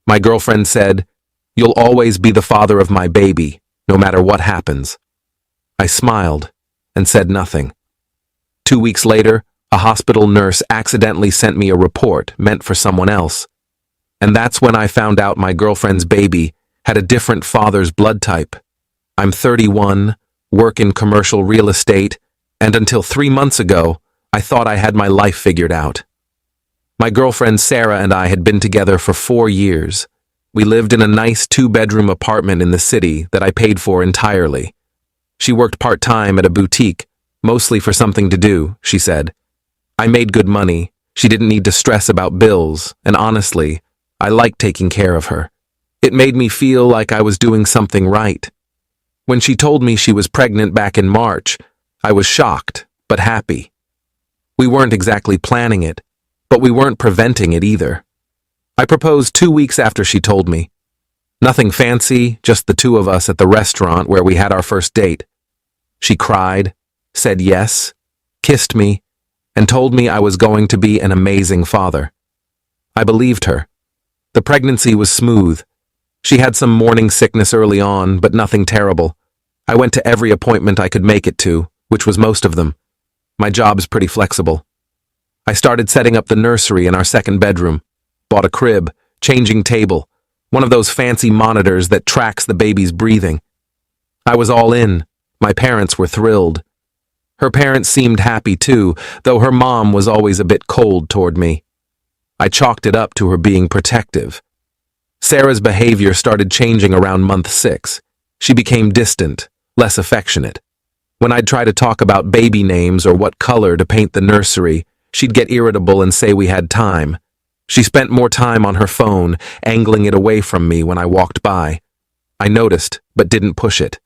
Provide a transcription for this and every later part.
My girlfriend said, "You'll always be the father of my baby, no matter what happens." I smiled and said nothing. 2 weeks later, a hospital nurse accidentally sent me a report meant for someone else. And that's when I found out my girlfriend's baby had a different father's blood type. I'm 31, work in commercial real estate, and until 3 months ago, I thought I had my life figured out. My girlfriend Sarah and I had been together for 4 years. We lived in a nice 2-bedroom apartment in the city that I paid for entirely. She worked part-time at a boutique, mostly for something to do, she said. I made good money, she didn't need to stress about bills, and honestly, I liked taking care of her. It made me feel like I was doing something right. When she told me she was pregnant back in March, I was shocked, but happy. We weren't exactly planning it, but we weren't preventing it either. I proposed 2 weeks after she told me. Nothing fancy, just the two of us at the restaurant where we had our first date. She cried, said yes, kissed me, and told me I was going to be an amazing father. I believed her. The pregnancy was smooth. She had some morning sickness early on, but nothing terrible. I went to every appointment I could make it to, which was most of them. My job's pretty flexible. I started setting up the nursery in our second bedroom, bought a crib, changing table, one of those fancy monitors that tracks the baby's breathing. I was all in. My parents were thrilled. Her parents seemed happy too, though her mom was always a bit cold toward me. I chalked it up to her being protective. Sarah's behavior started changing around month 6. She became distant, less affectionate. When I'd try to talk about baby names or what color to paint the nursery, she'd get irritable and say we had time. She spent more time on her phone, angling it away from me when I walked by. I noticed, but didn't push it.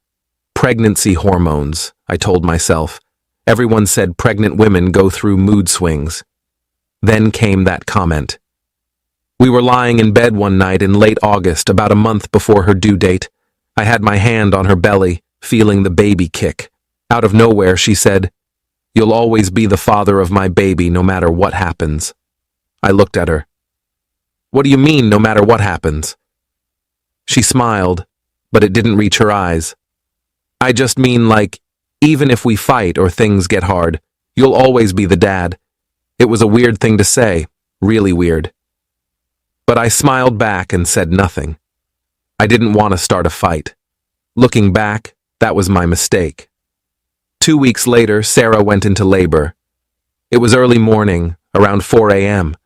Pregnancy hormones, I told myself. Everyone said pregnant women go through mood swings. Then came that comment. We were lying in bed one night in late August, about a month before her due date. I had my hand on her belly, feeling the baby kick. Out of nowhere, she said, "You'll always be the father of my baby, no matter what happens." I looked at her. "What do you mean, no matter what happens?" She smiled, but it didn't reach her eyes. "I just mean, like, even if we fight or things get hard, you'll always be the dad." It was a weird thing to say, really weird. But I smiled back and said nothing. I didn't want to start a fight. Looking back, that was my mistake. 2 weeks later, Sarah went into labor. It was early morning, around 4 a.m.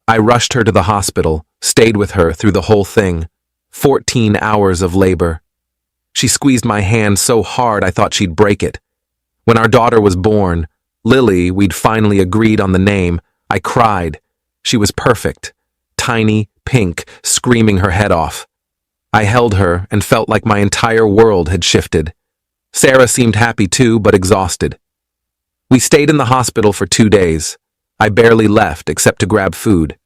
I rushed her to the hospital, stayed with her through the whole thing. 14 hours of labor. She squeezed my hand so hard I thought she'd break it. When our daughter was born, Lily, we'd finally agreed on the name, I cried. She was perfect. Tiny, pink, screaming her head off. I held her and felt like my entire world had shifted. Sarah seemed happy too, but exhausted. We stayed in the hospital for 2 days. I barely left except to grab food.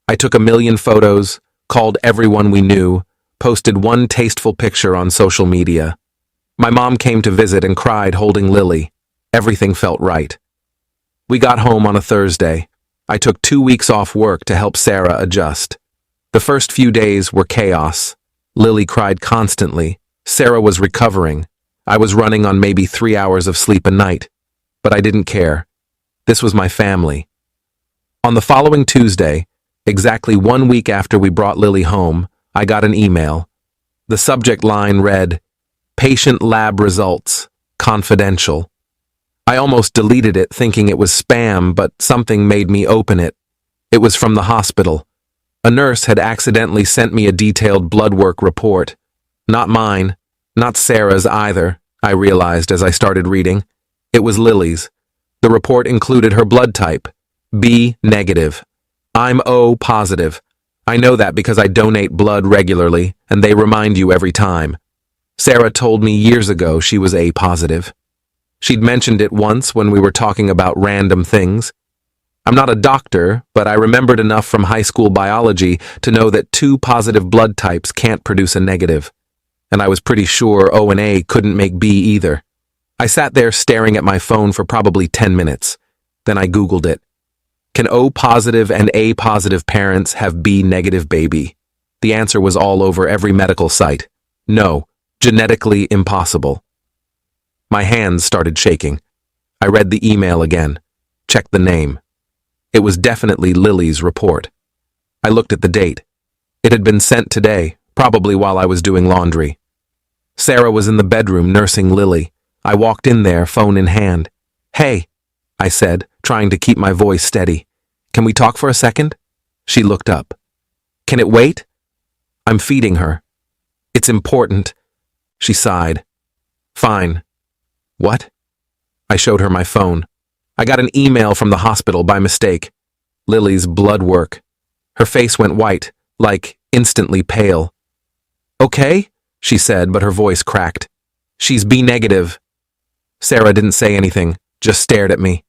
I took 1,000,000 photos, called everyone we knew, posted one tasteful picture on social media. My mom came to visit and cried holding Lily. Everything felt right. We got home on a Thursday. I took 2 weeks off work to help Sarah adjust. The first few days were chaos. Lily cried constantly. Sarah was recovering. I was running on maybe 3 hours of sleep a night. But I didn't care. This was my family. On the following Tuesday, exactly 1 week after we brought Lily home, I got an email. The subject line read, "Patient lab results, confidential." I almost deleted it thinking it was spam, but something made me open it. It was from the hospital. A nurse had accidentally sent me a detailed blood work report. Not mine, not Sarah's either, I realized as I started reading. It was Lily's. The report included her blood type, B negative. I'm O positive. I know that because I donate blood regularly, and they remind you every time. Sarah told me years ago she was A positive. She'd mentioned it once when we were talking about random things. I'm not a doctor, but I remembered enough from high school biology to know that 2 positive blood types can't produce a negative. And I was pretty sure O and A couldn't make B either. I sat there staring at my phone for probably 10 minutes. Then I Googled it. Can O positive and A positive parents have B negative baby? The answer was all over every medical site. No, genetically impossible. My hands started shaking. I read the email again, checked the name. It was definitely Lily's report. I looked at the date. It had been sent today, probably while I was doing laundry. Sarah was in the bedroom nursing Lily. I walked in there, phone in hand. "Hey," I said, trying to keep my voice steady. "Can we talk for a second?" She looked up. "Can it wait?" "I'm feeding her." "It's important." She sighed. "Fine." "What?" I showed her my phone. I got an email from the hospital by mistake. Lily's blood work. Her face went white, like instantly pale. "Okay," she said, but her voice cracked. "She's B negative." Sarah didn't say anything, just stared at me.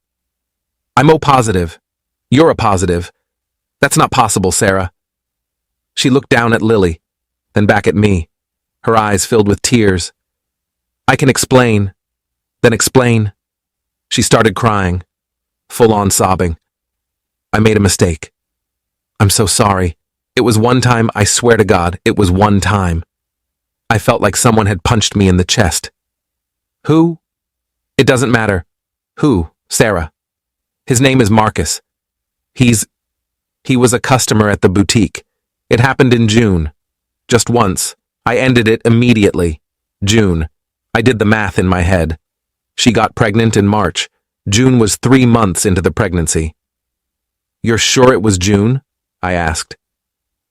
"I'm O positive. You're a positive. That's not possible, Sarah." She looked down at Lily, then back at me, her eyes filled with tears. "I can explain." "Then explain." She started crying, full-on sobbing. "I made a mistake. I'm so sorry. It was one time, I swear to God, it was one time." I felt like someone had punched me in the chest. "Who?" "It doesn't matter." "Who?" "Sarah. His name is Marcus. He was a customer at the boutique. It happened in June. Just once. I ended it immediately. June. I did the math in my head. She got pregnant in March. June was 3 months into the pregnancy. "You're sure it was June?" I asked.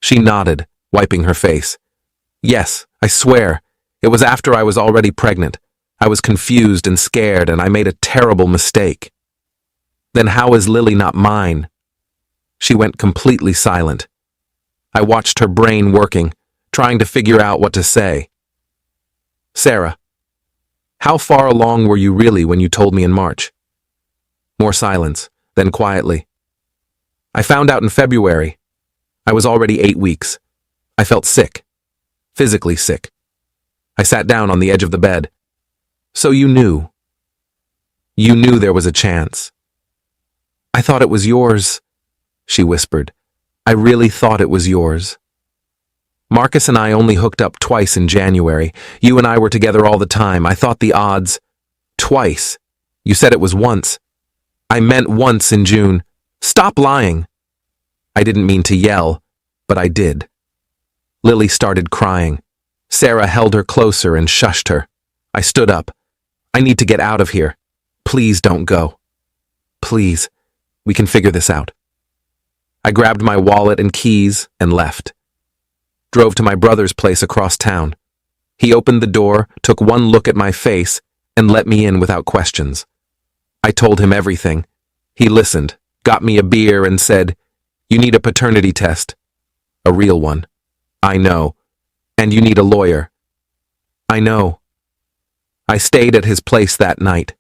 She nodded, wiping her face. "Yes, I swear. It was after I was already pregnant. I was confused and scared, and I made a terrible mistake." "Then how is Lily not mine?" She went completely silent. I watched her brain working, trying to figure out what to say. "Sarah, how far along were you really when you told me in March?" More silence, then quietly. "I found out in February. I was already 8 weeks. I felt sick. Physically sick." I sat down on the edge of the bed. "So you knew. You knew there was a chance." "I thought it was yours," she whispered. "I really thought it was yours." "Marcus and I only hooked up twice in January. You and I were together all the time. I thought the odds..." "Twice? You said it was once." "I meant once in June." "Stop lying." I didn't mean to yell, but I did. Lily started crying. Sarah held her closer and shushed her. I stood up. "I need to get out of here. Please don't go. Please, we can figure this out." I grabbed my wallet and keys and left. Drove to my brother's place across town. He opened the door, took one look at my face, and let me in without questions. I told him everything. He listened, got me a beer, and said, "You need a paternity test." "A real one." "I know. And you need a lawyer." "I know." I stayed at his place that night.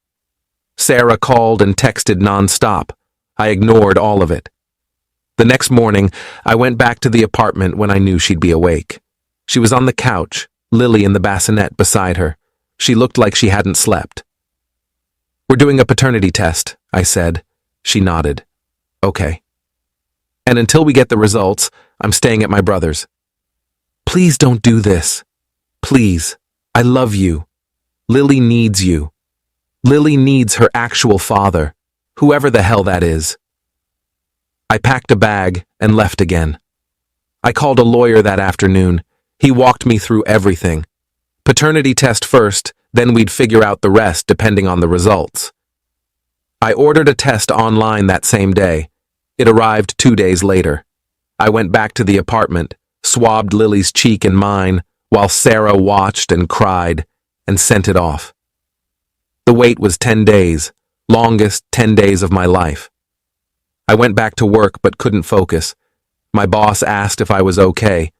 Sarah called and texted nonstop. I ignored all of it. The next morning, I went back to the apartment when I knew she'd be awake. She was on the couch, Lily in the bassinet beside her. She looked like she hadn't slept. "We're doing a paternity test," I said. She nodded. "Okay. And until we get the results, I'm staying at my brother's." "Please don't do this. Please. I love you. Lily needs you. Lily needs her actual father, whoever the hell that is." I packed a bag and left again. I called a lawyer that afternoon. He walked me through everything. Paternity test first, then we'd figure out the rest depending on the results. I ordered a test online that same day. It arrived 2 days later. I went back to the apartment, swabbed Lily's cheek and mine, while Sarah watched and cried, and sent it off. The wait was 10 days, longest 10 days of my life. I went back to work but couldn't focus. My boss asked if I was okay.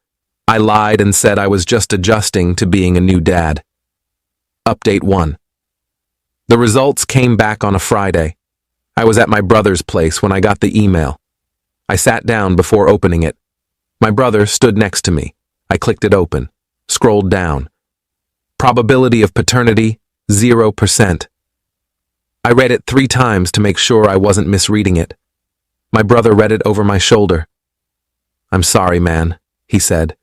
I lied and said I was just adjusting to being a new dad. Update 1. The results came back on a Friday. I was at my brother's place when I got the email. I sat down before opening it. My brother stood next to me. I clicked it open, scrolled down. Probability of paternity, 0%. I read it 3 times to make sure I wasn't misreading it. My brother read it over my shoulder. "I'm sorry, man," he said.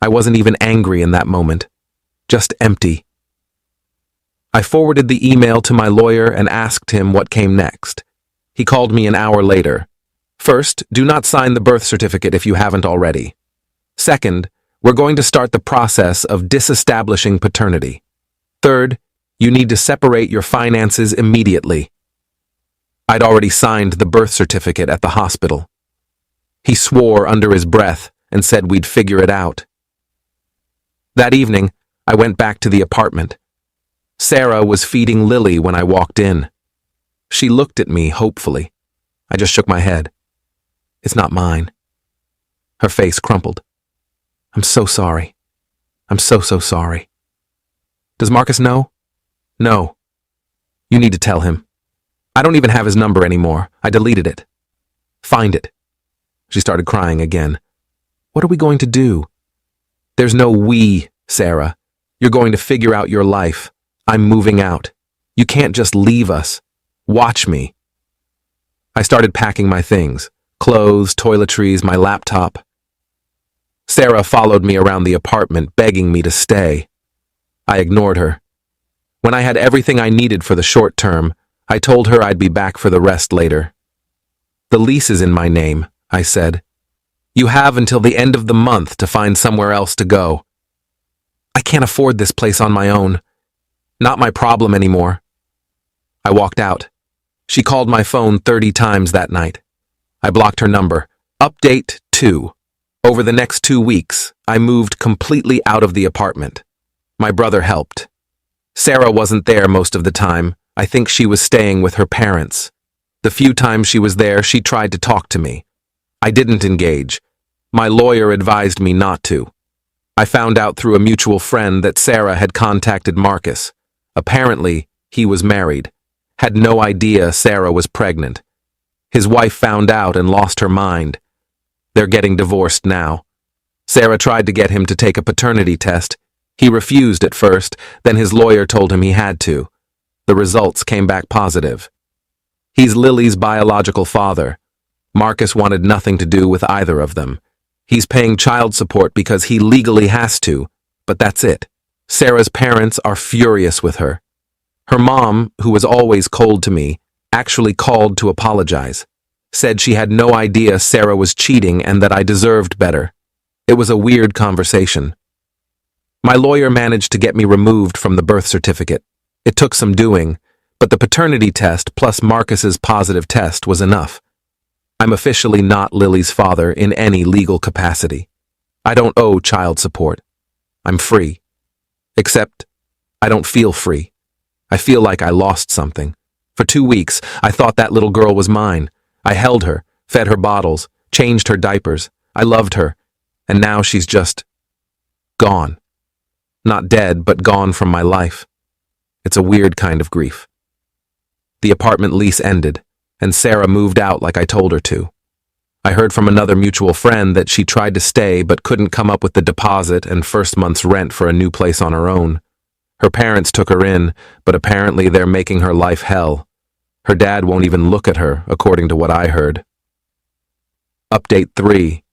I wasn't even angry in that moment, just empty. I forwarded the email to my lawyer and asked him what came next. He called me an hour later. First, do not sign the birth certificate if you haven't already. Second, we're going to start the process of disestablishing paternity. Third, you need to separate your finances immediately. I'd already signed the birth certificate at the hospital. He swore under his breath and said we'd figure it out. That evening, I went back to the apartment. Sarah was feeding Lily when I walked in. She looked at me hopefully. I just shook my head. It's not mine. Her face crumpled. I'm so sorry. I'm so sorry. Does Marcus know? No. You need to tell him. I don't even have his number anymore. I deleted it. Find it. She started crying again. What are we going to do? There's no we, Sarah. You're going to figure out your life. I'm moving out. You can't just leave us. Watch me. I started packing my things. Clothes, toiletries, my laptop. Sarah followed me around the apartment, begging me to stay. I ignored her. When I had everything I needed for the short term, I told her I'd be back for the rest later. The lease is in my name, I said. You have until the end of the month to find somewhere else to go. I can't afford this place on my own. Not my problem anymore. I walked out. She called my phone 30 times that night. I blocked her number. Update 2. Over the next 2 weeks, I moved completely out of the apartment. My brother helped. Sarah wasn't there most of the time. I think she was staying with her parents. The few times she was there, she tried to talk to me. I didn't engage. My lawyer advised me not to. I found out through a mutual friend that Sarah had contacted Marcus. Apparently, he was married. Had no idea Sarah was pregnant. His wife found out and lost her mind. They're getting divorced now. Sarah tried to get him to take a paternity test. He refused at first, then his lawyer told him he had to. The results came back positive. He's Lily's biological father. Marcus wanted nothing to do with either of them. He's paying child support because he legally has to, but that's it. Sarah's parents are furious with her. Her mom, who was always cold to me, actually called to apologize. Said she had no idea Sarah was cheating and that I deserved better. It was a weird conversation. My lawyer managed to get me removed from the birth certificate. It took some doing, but the paternity test plus Marcus's positive test was enough. I'm officially not Lily's father in any legal capacity. I don't owe child support. I'm free. Except, I don't feel free. I feel like I lost something. For 2 weeks, I thought that little girl was mine. I held her, fed her bottles, changed her diapers. I loved her, and now she's just gone. Not dead, but gone from my life. It's a weird kind of grief. The apartment lease ended, and Sarah moved out like I told her to. I heard from another mutual friend that she tried to stay but couldn't come up with the deposit and first month's rent for a new place on her own. Her parents took her in, but apparently they're making her life hell. Her dad won't even look at her, according to what I heard. Update 3.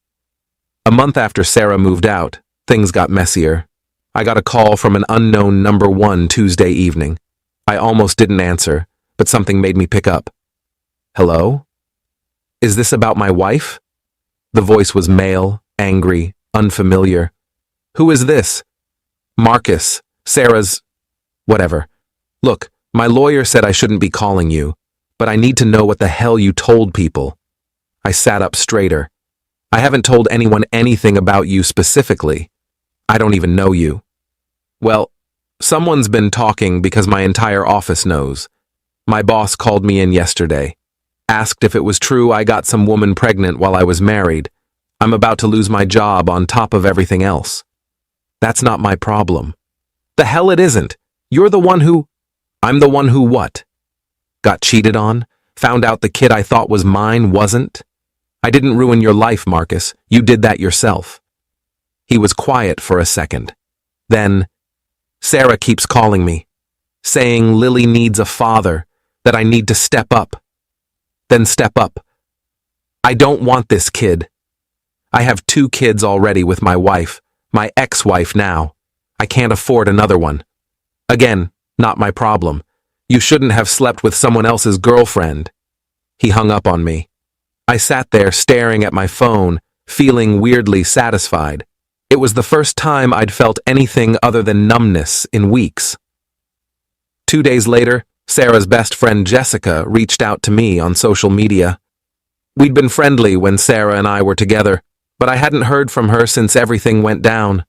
A month after Sarah moved out, things got messier. I got a call from an unknown number one Tuesday evening. I almost didn't answer, but something made me pick up. Hello? Is this about my wife? The voice was male, angry, unfamiliar. Who is this? Marcus, Sarah's... whatever. Look, my lawyer said I shouldn't be calling you, but I need to know what the hell you told people. I sat up straighter. I haven't told anyone anything about you specifically. I don't even know you. Well, someone's been talking because my entire office knows. My boss called me in yesterday. Asked if it was true I got some woman pregnant while I was married. I'm about to lose my job on top of everything else. That's not my problem. The hell it isn't. You're the one who... I'm the one who what? Got cheated on? Found out the kid I thought was mine wasn't? I didn't ruin your life, Marcus. You did that yourself. He was quiet for a second. Then, Sarah keeps calling me, saying Lily needs a father, that I need to step up. Then step up. I don't want this kid. I have 2 kids already with my wife. My ex-wife now. I can't afford another one. Again, not my problem. You shouldn't have slept with someone else's girlfriend. He hung up on me. I sat there staring at my phone, feeling weirdly satisfied. It was the first time I'd felt anything other than numbness in weeks. 2 days later, Sarah's best friend Jessica reached out to me on social media. We'd been friendly when Sarah and I were together, but I hadn't heard from her since everything went down.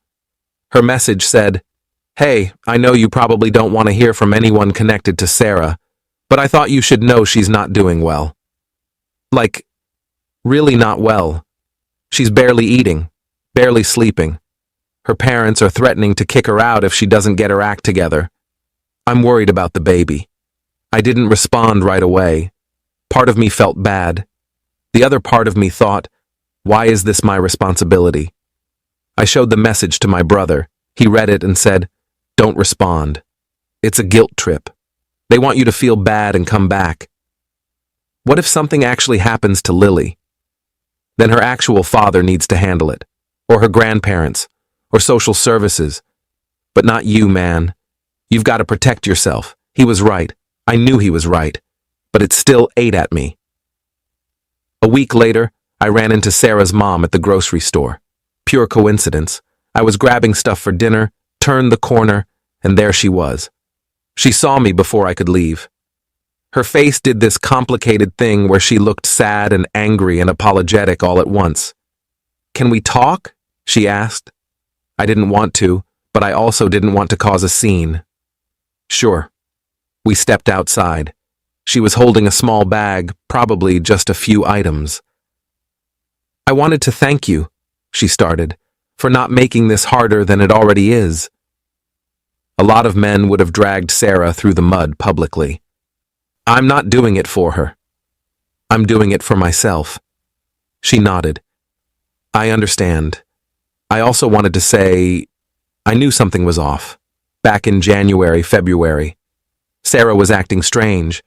Her message said, "Hey, I know you probably don't want to hear from anyone connected to Sarah, but I thought you should know she's not doing well. Like, really not well. She's barely eating, barely sleeping. Her parents are threatening to kick her out if she doesn't get her act together. I'm worried about the baby." I didn't respond right away. Part of me felt bad. The other part of me thought, why is this my responsibility? I showed the message to my brother. He read it and said, "Don't respond. It's a guilt trip. They want you to feel bad and come back. What if something actually happens to Lily? Then her actual father needs to handle it, or her grandparents, or social services. But not you, man. You've got to protect yourself. He was right. I knew he was right, but it still ate at me." A week later, I ran into Sarah's mom at the grocery store. Pure coincidence. I was grabbing stuff for dinner, turned the corner, and there she was. She saw me before I could leave. Her face did this complicated thing where she looked sad and angry and apologetic all at once. "Can we talk?" she asked. I didn't want to, but I also didn't want to cause a scene. "Sure." We stepped outside. She was holding a small bag, probably just a few items. "I wanted to thank you," she started, "for not making this harder than it already is." A lot of men would have dragged Sarah through the mud publicly. I'm not doing it for her. I'm doing it for myself. She nodded. I understand. I also wanted to say, I knew something was off. Back in January, February. Sarah was acting strange.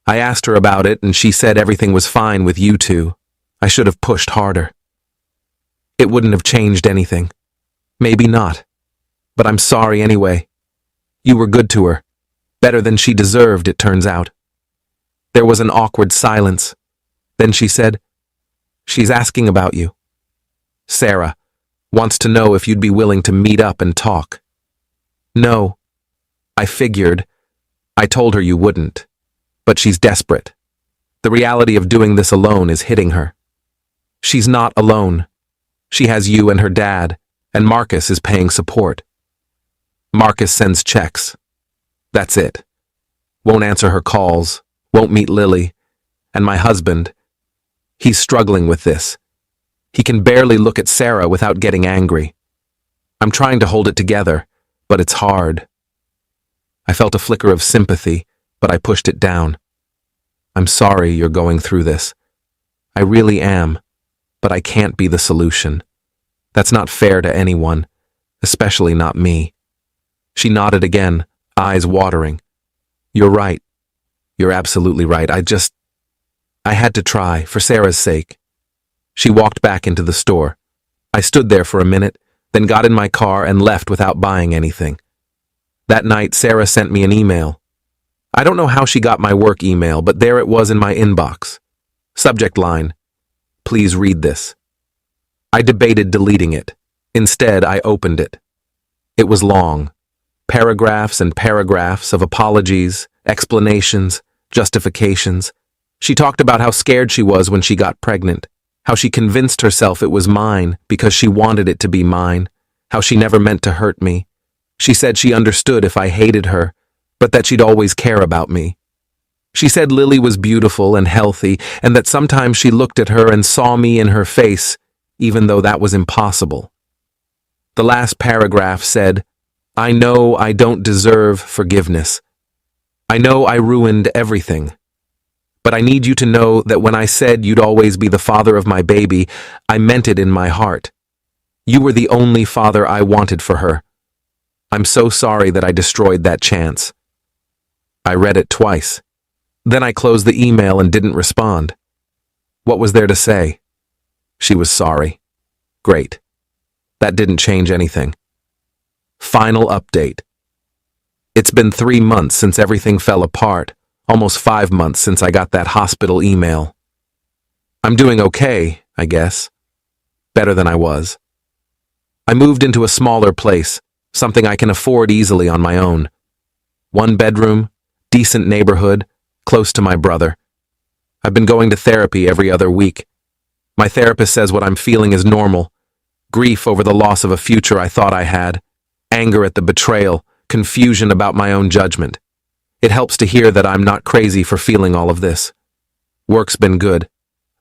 I asked her about it and she said everything was fine with you two. I should have pushed harder. It wouldn't have changed anything. Maybe not. But I'm sorry anyway. You were good to her. Better than she deserved, it turns out. There was an awkward silence. Then she said, She's asking about you. Sarah wants to know if you'd be willing to meet up and talk. No. I figured. I told her you wouldn't. But she's desperate. The reality of doing this alone is hitting her. She's not alone. She has you and her dad, and Marcus is paying support. Marcus sends checks. That's it. Won't answer her calls, won't meet Lily, and my husband, he's struggling with this. He can barely look at Sarah without getting angry. I'm trying to hold it together, but it's hard. I felt a flicker of sympathy, but I pushed it down. I'm sorry you're going through this. I really am, but I can't be the solution. That's not fair to anyone, especially not me. She nodded again, eyes watering. You're right. You're absolutely right. I had to try, for Sarah's sake. She walked back into the store. I stood there for a minute, then got in my car and left without buying anything. That night, Sarah sent me an email. I don't know how she got my work email, but there it was in my inbox. Subject line, please read this. I debated deleting it. Instead, I opened it. It was long. Paragraphs and paragraphs of apologies, explanations, justifications. She talked about how scared she was when she got pregnant, how she convinced herself it was mine because she wanted it to be mine, how she never meant to hurt me. She said she understood if I hated her, but that she'd always care about me. She said Lily was beautiful and healthy, and that sometimes she looked at her and saw me in her face, even though that was impossible. The last paragraph said, I know I don't deserve forgiveness. I know I ruined everything. But I need you to know that when I said you'd always be the father of my baby, I meant it in my heart. You were the only father I wanted for her. I'm so sorry that I destroyed that chance. I read it twice. Then I closed the email and didn't respond. What was there to say? She was sorry. Great. That didn't change anything. Final update. It's been 3 months since everything fell apart, almost 5 months since I got that hospital email. I'm doing okay, I guess. Better than I was. I moved into a smaller place, something I can afford easily on my own. 1 bedroom, decent neighborhood, close to my brother. I've been going to therapy every other week. My therapist says what I'm feeling is normal. Grief over the loss of a future I thought I had. Anger at the betrayal. Confusion about my own judgment. It helps to hear that I'm not crazy for feeling all of this. Work's been good.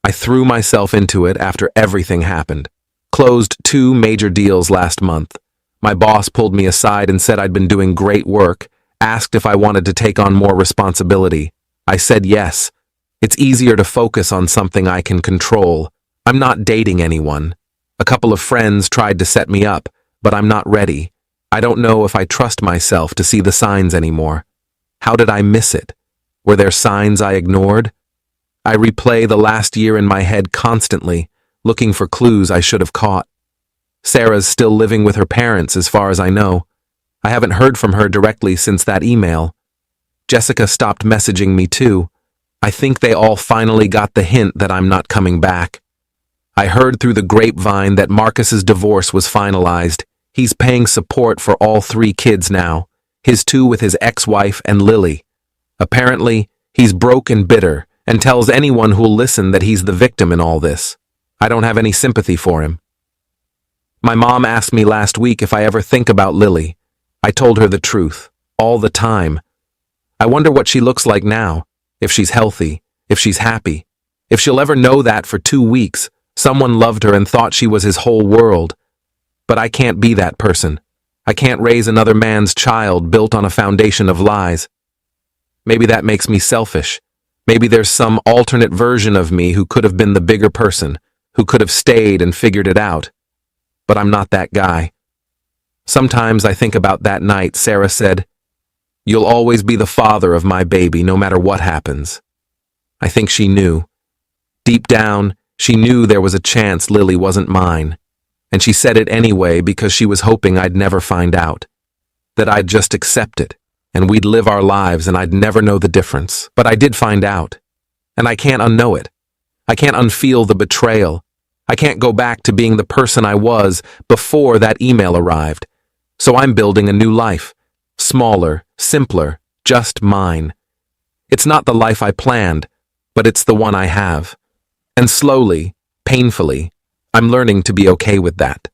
I threw myself into it after everything happened. Closed 2 major deals last month. My boss pulled me aside and said I'd been doing great work, asked if I wanted to take on more responsibility. I said yes. It's easier to focus on something I can control. I'm not dating anyone. A couple of friends tried to set me up, but I'm not ready. I don't know if I trust myself to see the signs anymore. How did I miss it? Were there signs I ignored? I replay the last year in my head constantly, looking for clues I should have caught. Sarah's still living with her parents as far as I know. I haven't heard from her directly since that email. Jessica stopped messaging me too. I think they all finally got the hint that I'm not coming back. I heard through the grapevine that Marcus's divorce was finalized. He's paying support for all 3 kids now, his 2 with his ex-wife and Lily. Apparently, he's broke and bitter and tells anyone who'll listen that he's the victim in all this. I don't have any sympathy for him. My mom asked me last week if I ever think about Lily. I told her the truth, all the time. I wonder what she looks like now, if she's healthy, if she's happy, if she'll ever know that for 2 weeks, someone loved her and thought she was his whole world. But I can't be that person. I can't raise another man's child built on a foundation of lies. Maybe that makes me selfish. Maybe there's some alternate version of me who could have been the bigger person, who could have stayed and figured it out. But I'm not that guy. Sometimes I think about that night Sarah said, "You'll always be the father of my baby, no matter what happens." I think she knew. Deep down, she knew there was a chance Lily wasn't mine. And she said it anyway because she was hoping I'd never find out. That I'd just accept it, and we'd live our lives and I'd never know the difference. But I did find out. And I can't unknow it. I can't unfeel the betrayal. I can't go back to being the person I was before that email arrived. So I'm building a new life. Smaller, simpler, just mine. It's not the life I planned, but it's the one I have. And slowly, painfully, I'm learning to be okay with that.